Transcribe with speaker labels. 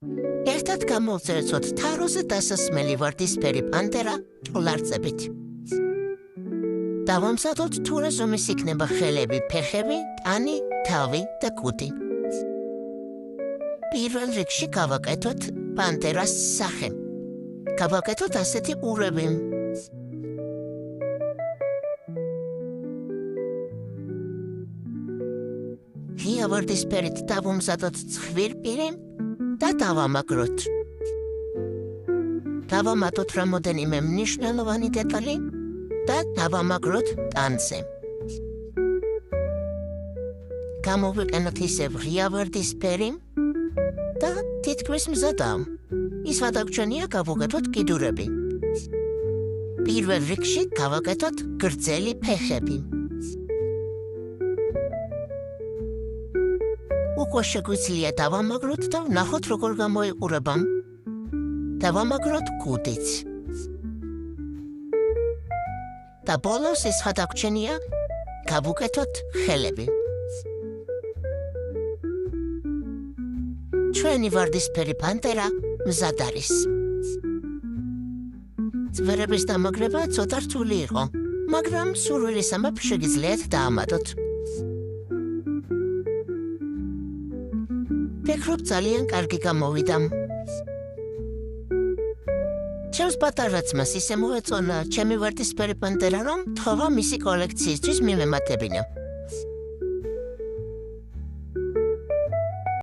Speaker 1: ერთად გამოვწერცოთ თაროზე დასასმელი ვარდისფერი პანტერა ჭულარწებით. დავამზადოთ თუ რა ზომის იქნება ხელები, ფეხები, ტანი, თავი და კუდი. პირველ რიგში გავაკეთოთ პანტერას სახე. გავაკეთოთ ასეთი ურები. ღია ვარდისფერით დავამზადოთ ცხვირპირი და დავამაგროთ. დავამატოთ რამოდენიმე მნიშვნელოვანი დეტალი და დავამაგროთ ტანზე. გამოვიყენოთ ისევ ღია ვარდისფერი და თითქმის მზადაა. ის გადაგჩენია გავუკეთოთ კიდურები. პირველ რიგში გავაკეთოთ გრძელი ფეხები. უკვე შეგვიძლია დავამაგროთ და ვნახოთ როგორ გამოიყურება. დავამაგროთ კუდიც. და ბოლოს ის გადაგჩენია გავუკეთოთ ხელები. ჩვენი ვარდისფერი პანტერა მზად არის. წვერების დამაგრება ცოტა რთული იყო, მაგრამ სურვილისამებრ შეგიძლიათ დაამატოთ. ფიქრობ ძალიან კარგი გამოვიდა. ჩემს პატარა ძმას ისე მოეწონა ჩემი ვარდისფერი პანტერა, რომ თხოვა მისი კოლექციისთვის მიმემატებინა.